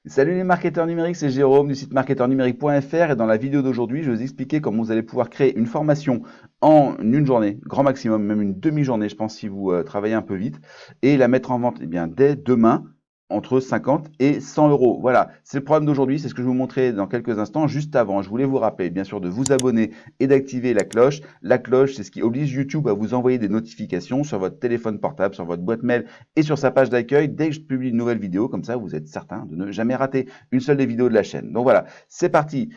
Salut les marketeurs numériques, c'est Jérôme du site marketeurnumérique.fr et dans la vidéo d'aujourd'hui, je vais vous expliquer comment vous allez pouvoir créer une formation en une journée, grand maximum, même une demi-journée, je pense, si vous travaillez un peu vite, et la mettre en vente bien, dès demain, entre 50 et 100 euros. Voilà, c'est le programme d'aujourd'hui, c'est ce que je vais vous montrer dans quelques instants. Juste avant, je voulais vous rappeler, bien sûr, de vous abonner et d'activer la cloche. La cloche, c'est ce qui oblige YouTube à vous envoyer des notifications sur votre téléphone portable, sur votre boîte mail et sur sa page d'accueil dès que je publie une nouvelle vidéo. Comme ça, vous êtes certain de ne jamais rater une seule des vidéos de la chaîne. Donc voilà, c'est parti.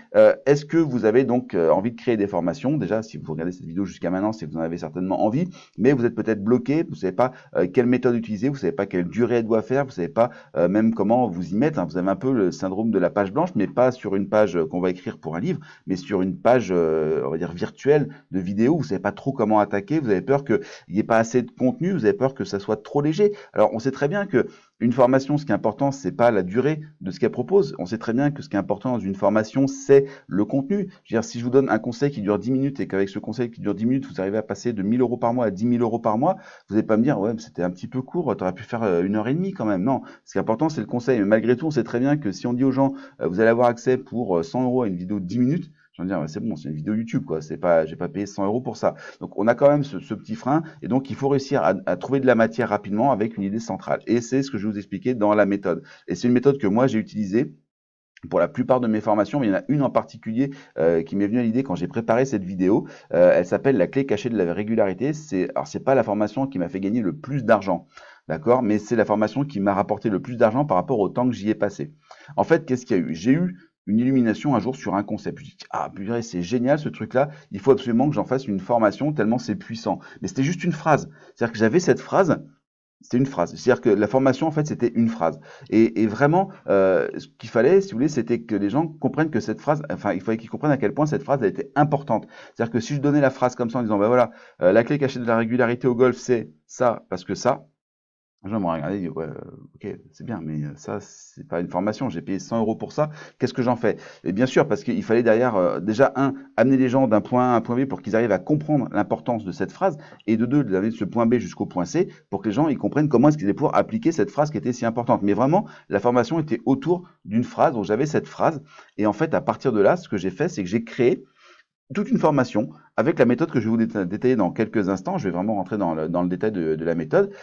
Est-ce que vous avez donc envie de créer des formations? Déjà, si vous regardez cette vidéo jusqu'à maintenant, c'est que vous en avez certainement envie, mais vous êtes peut-être bloqué, vous ne savez pas quelle méthode utiliser, vous ne savez pas quelle durée elle doit faire, vous ne savez pas même comment vous y mettre. Hein. Vous avez un peu le syndrome de la page blanche, mais pas sur une page qu'on va écrire pour un livre, mais sur une page, on va dire, virtuelle de vidéo. Vous ne savez pas trop comment attaquer, vous avez peur qu'il n'y ait pas assez de contenu, vous avez peur que ça soit trop léger. Alors, on sait très bien que une formation, ce qui est important, c'est pas la durée de ce qu'elle propose. On sait très bien que ce qui est important dans une formation, c'est le contenu. Je veux dire, si je vous donne un conseil qui dure 10 minutes et qu'avec ce conseil qui dure 10 minutes, vous arrivez à passer de 1000 euros par mois à 10 000 euros par mois, vous n'allez pas me dire, ouais, mais c'était un petit peu court, tu aurais pu faire 1 heure et demie quand même. Non, ce qui est important, c'est le conseil. Mais malgré tout, on sait très bien que si on dit aux gens, vous allez avoir accès pour 100 euros à une vidéo de 10 minutes, je vais dire, c'est bon, c'est une vidéo YouTube, quoi. C'est pas, j'ai pas payé 100 euros pour ça. Donc, on a quand même ce petit frein, et donc il faut réussir à trouver de la matière rapidement avec une idée centrale. Et c'est ce que je vais vous expliquer dans la méthode. Et c'est une méthode que moi j'ai utilisée pour la plupart de mes formations, mais il y en a une en particulier qui m'est venue à l'idée quand j'ai préparé cette vidéo. Elle s'appelle la clé cachée de la régularité. Alors c'est pas la formation qui m'a fait gagner le plus d'argent, d'accord, mais c'est la formation qui m'a rapporté le plus d'argent par rapport au temps que j'y ai passé. En fait, qu'est-ce qu'il y a eu? J'ai eu une illumination un jour sur un concept. Je me dis, ah purée, c'est génial ce truc-là, il faut absolument que j'en fasse une formation tellement c'est puissant. Mais c'était juste une phrase. C'est-à-dire que j'avais cette phrase, c'était une phrase. C'est-à-dire que la formation, en fait, c'était une phrase. Et vraiment, ce qu'il fallait, si vous voulez, c'était que les gens comprennent que cette phrase, enfin, il fallait qu'ils comprennent à quel point cette phrase a été importante. C'est-à-dire que si je donnais la phrase comme ça en disant, bah voilà, la clé cachée de la régularité au golf, c'est ça, parce que ça, les gens m'ont regardé et dit, ouais, ok, c'est bien, mais ça, c'est pas une formation. J'ai payé 100 euros pour ça. Qu'est-ce que j'en fais? Et bien sûr, parce qu'il fallait derrière, déjà, amener les gens d'un point A à un point B pour qu'ils arrivent à comprendre l'importance de cette phrase, et de deux, d'amener de ce point B jusqu'au point C pour que les gens ils comprennent comment est-ce qu'ils allaient pouvoir appliquer cette phrase qui était si importante. Mais vraiment, la formation était autour d'une phrase, donc j'avais cette phrase, et en fait, à partir de là, ce que j'ai fait, c'est que j'ai créé toute une formation avec la méthode que je vais vous détailler dans quelques instants. Je vais vraiment rentrer dans le détail de la méthode.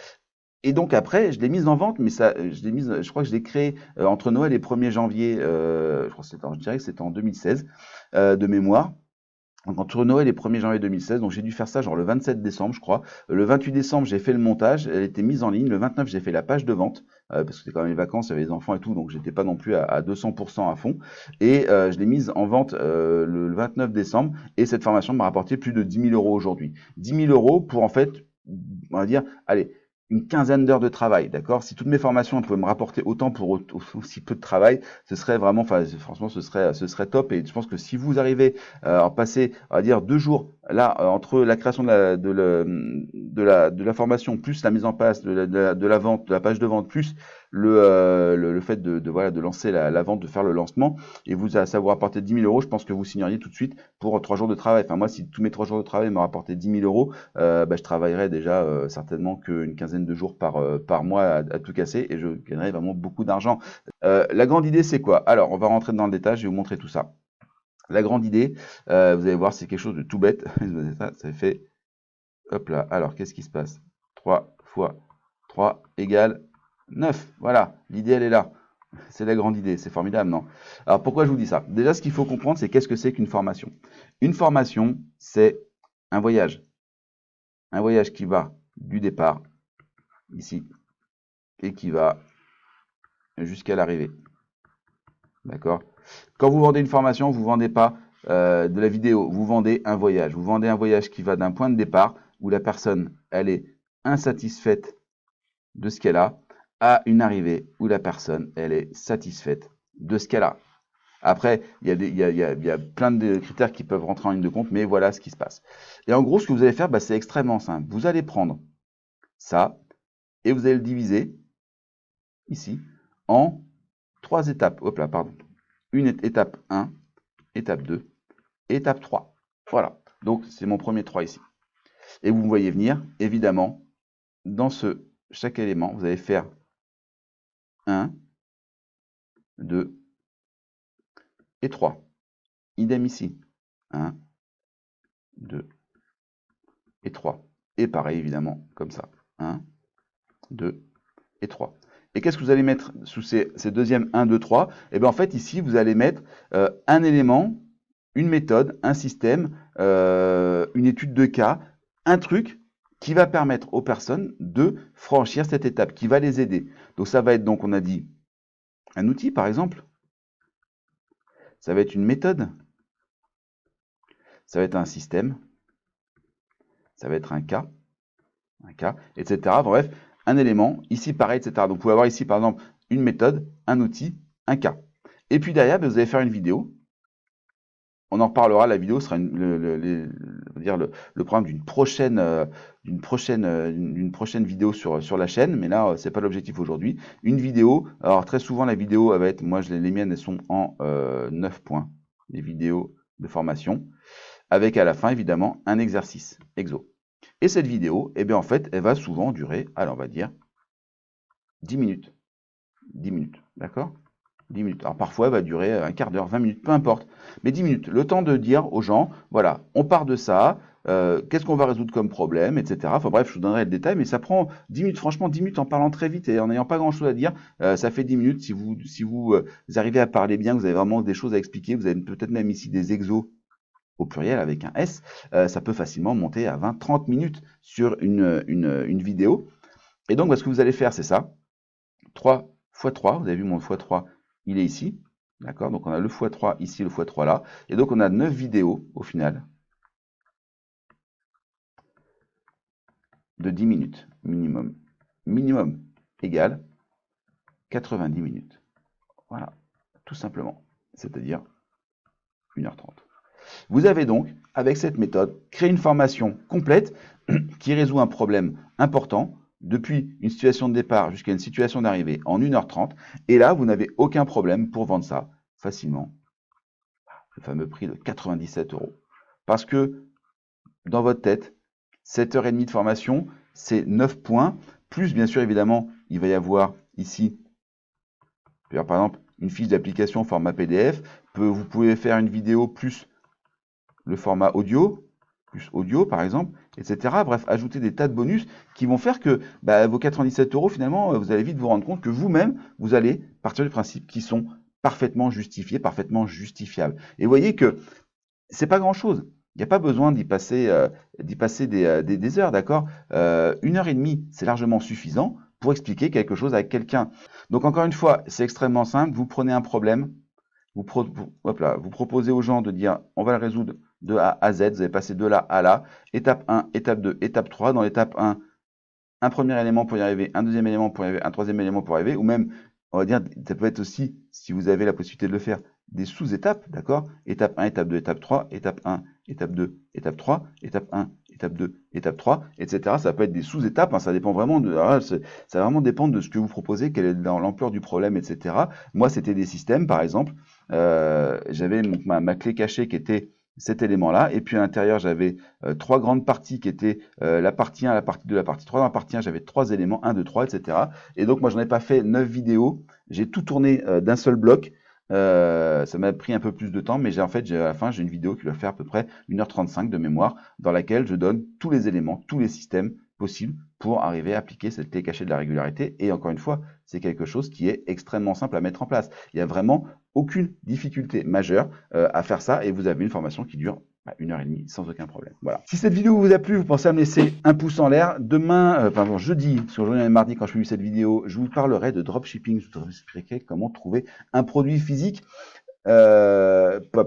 Et donc après, je l'ai mise en vente, mais ça, je crois que je l'ai créée entre Noël et 1er janvier, je crois que je dirais que c'était en 2016, de mémoire. Donc entre Noël et 1er janvier 2016, donc j'ai dû faire ça genre le 27 décembre, je crois. Le 28 décembre, j'ai fait le montage, elle était mise en ligne. Le 29, j'ai fait la page de vente, parce que c'était quand même les vacances, il y avait les enfants et tout, donc j'étais pas non plus à 200% à fond. Et je l'ai mise en vente le 29 décembre, et cette formation m'a rapporté plus de 10 000 euros aujourd'hui. 10 000 euros pour en fait, on va dire, allez, une quinzaine d'heures de travail, d'accord? Si toutes mes formations pouvaient me rapporter autant pour aussi peu de travail, ce serait vraiment, enfin, franchement, ce serait top. Et je pense que si vous arrivez à passer, on va dire, 2 jours là entre la création de la formation, plus la mise en place de la vente, de la page de vente, plus le fait voilà, de lancer la vente, de faire le lancement, et ça vous rapporter 10 000 euros, je pense que vous signeriez tout de suite pour 3 jours de travail. Enfin, moi, si tous mes 3 jours de travail me rapportaient 10 000 euros, bah, je travaillerais déjà certainement qu'une quinzaine de jours par mois à tout casser, et je gagnerais vraiment beaucoup d'argent. La grande idée, c'est quoi? Alors, on va rentrer dans le détail, je vais vous montrer tout ça. La grande idée, vous allez voir, c'est quelque chose de tout bête. Ça fait, hop là. Alors, qu'est-ce qui se passe? 3 fois 3 égale 9. Voilà, l'idée, elle est là. C'est la grande idée, c'est formidable, non? Alors, pourquoi je vous dis ça? Déjà, ce qu'il faut comprendre, c'est qu'est-ce que c'est qu'une formation? Une formation, c'est un voyage. Un voyage qui va du départ, ici, et qui va jusqu'à l'arrivée. D'accord? Quand vous vendez une formation, vous ne vendez pas de la vidéo, vous vendez un voyage. Vous vendez un voyage qui va d'un point de départ où la personne, elle est insatisfaite de ce qu'elle a, à une arrivée où la personne, elle est satisfaite de ce qu'elle a. Après, il y a plein de critères qui peuvent rentrer en ligne de compte, mais voilà ce qui se passe. Et en gros, ce que vous allez faire, bah, c'est extrêmement simple. Vous allez prendre ça et vous allez le diviser ici en 3 étapes. Hop là, pardon. Une étape 1, étape 2, étape 3. Voilà. Donc, c'est mon premier 3 ici. Et vous me voyez venir, évidemment, dans chaque élément, vous allez faire 1, 2 et 3. Idem ici. 1, 2 et 3. Et pareil, évidemment, comme ça. 1, 2 et 3. Et qu'est-ce que vous allez mettre sous ces deuxièmes 1, 2, 3? Et bien en fait, ici, vous allez mettre un élément, une méthode, un système, une étude de cas, un truc qui va permettre aux personnes de franchir cette étape, qui va les aider. Donc ça va être, donc on a dit, un outil par exemple. Ça va être une méthode. Ça va être un système. Ça va être un cas, etc. Bref, un élément, ici pareil, etc. Donc vous pouvez avoir ici par exemple une méthode, un outil, un cas. Et puis derrière, vous allez faire une vidéo. On en reparlera, la vidéo sera le programme d'une prochaine vidéo sur la chaîne, mais là, c'est pas l'objectif aujourd'hui. Une vidéo, alors très souvent la vidéo, elle va être, moi les miennes, elles sont en 9 points, les vidéos de formation, avec à la fin évidemment un exercice exo. Et cette vidéo, eh bien en fait, elle va souvent durer, alors on va dire, 10 minutes. 10 minutes, d'accord? 10 minutes. Alors parfois, elle va durer un quart d'heure, 20 minutes, peu importe. Mais 10 minutes, le temps de dire aux gens, voilà, on part de ça, qu'est-ce qu'on va résoudre comme problème, etc. Enfin bref, je vous donnerai le détail, mais ça prend 10 minutes, franchement, 10 minutes en parlant très vite et en n'ayant pas grand-chose à dire, ça fait 10 minutes. Si vous arrivez à parler bien, vous avez vraiment des choses à expliquer, vous avez peut-être même ici des exos au pluriel avec un S, ça peut facilement monter à 20-30 minutes sur une vidéo. Et donc, ce que vous allez faire, c'est ça. 3 x 3, vous avez vu mon x3, il est ici. D'accord? Donc on a le x3 ici, le x3 là. Et donc on a 9 vidéos au final de 10 minutes minimum. Minimum égale 90 minutes. Voilà, tout simplement. C'est-à-dire 1h30. Vous avez donc, avec cette méthode, créé une formation complète qui résout un problème important depuis une situation de départ jusqu'à une situation d'arrivée en 1h30. Et là, vous n'avez aucun problème pour vendre ça facilement. Le fameux prix de 97 €. Parce que dans votre tête, 7h30 de formation, c'est 9 points. Plus, bien sûr, évidemment, il va y avoir ici, par exemple, une fiche d'application format PDF. Vous pouvez faire une vidéo plus le format audio, plus audio par exemple, etc. Bref, ajouter des tas de bonus qui vont faire que vos 97 €, finalement, vous allez vite vous rendre compte que vous-même, vous allez partir du principe qu'ils sont parfaitement justifiés, parfaitement justifiables. Et vous voyez que c'est pas grand-chose. Il n'y a pas besoin d'y passer des heures, d'accord? 1h30, c'est largement suffisant pour expliquer quelque chose avec quelqu'un. Donc encore une fois, c'est extrêmement simple. Vous prenez un problème, vous proposez aux gens de dire on va le résoudre de A à Z, vous allez passer de là à là, étape 1, étape 2, étape 3. Dans l'étape 1, un premier élément pour y arriver, un deuxième élément pour y arriver, un troisième élément pour y arriver, ou même, on va dire, ça peut être aussi, si vous avez la possibilité de le faire, des sous-étapes, d'accord? Étape 1, étape 2, étape 3, étape 1, étape 2, étape 3, étape 1, étape 2, étape 3, etc. Ça peut être des sous-étapes, hein, ça dépend vraiment ça va vraiment dépendre de ce que vous proposez, quelle est l'ampleur du problème, etc. Moi, c'était des systèmes, par exemple, j'avais ma clé cachée qui était cet élément-là, et puis à l'intérieur, j'avais 3 grandes parties qui étaient la partie 1, la partie 2, la partie 3. Dans la partie 1, j'avais 3 éléments, 1, 2, 3, etc. Et donc, moi, j'en ai pas fait 9 vidéos, j'ai tout tourné d'un seul bloc. Ça m'a pris un peu plus de temps, mais à la fin, j'ai une vidéo qui va faire à peu près 1h35 de mémoire, dans laquelle je donne tous les éléments, tous les systèmes possibles pour arriver à appliquer cette clé cachée de la régularité. Et encore une fois, c'est quelque chose qui est extrêmement simple à mettre en place. Il n'y a vraiment aucune difficulté majeure à faire ça, et vous avez une formation qui dure 1h30 sans aucun problème. Voilà. Si cette vidéo vous a plu, vous pensez à me laisser un pouce en l'air. Demain, jeudi, sur le journée et mardi, quand je publie cette vidéo, je vous parlerai de dropshipping. Je vous expliquerai comment trouver un produit physique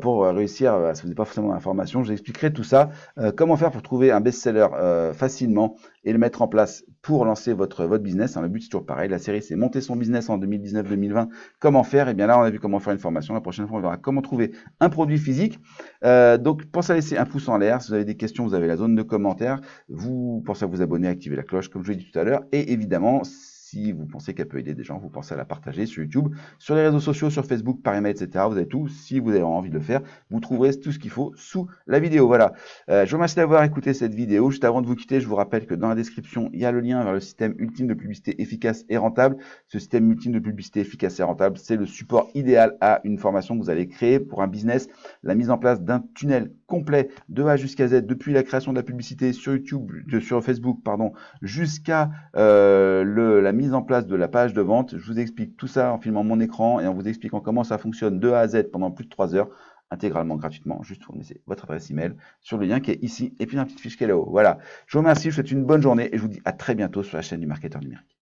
pour réussir, si vous n'avez pas forcément d'informations, je vous expliquerai tout ça, comment faire pour trouver un best-seller facilement et le mettre en place pour lancer votre business. Le but c'est toujours pareil, la série c'est monter son business en 2019-2020, comment faire, et bien là on a vu comment faire une formation, la prochaine fois on verra comment trouver un produit physique. Donc pensez à laisser un pouce en l'air, si vous avez des questions vous avez la zone de commentaires, vous pensez à vous abonner, activer la cloche comme je l'ai dit tout à l'heure, et évidemment Si vous pensez qu'elle peut aider des gens, vous pensez à la partager sur YouTube, sur les réseaux sociaux, sur Facebook, par email, etc. Vous avez tout. Si vous avez envie de le faire, vous trouverez tout ce qu'il faut sous la vidéo. Voilà. Je vous remercie d'avoir écouté cette vidéo. Juste avant de vous quitter, je vous rappelle que dans la description, il y a le lien vers le système ultime de publicité efficace et rentable. Ce système ultime de publicité efficace et rentable, c'est le support idéal à une formation que vous allez créer pour un business. La mise en place d'un tunnel complet de A jusqu'à Z, depuis la création de la publicité sur YouTube, sur Facebook, pardon, jusqu'à la mise en place de la page de vente. Je vous explique tout ça en filmant mon écran et en vous expliquant comment ça fonctionne de A à Z pendant plus de 3 heures, intégralement gratuitement. Juste vous me laissez votre adresse email sur le lien qui est ici et puis une petite fiche qui est là-haut. Voilà. Je vous remercie, je vous souhaite une bonne journée et je vous dis à très bientôt sur la chaîne du marketeur numérique.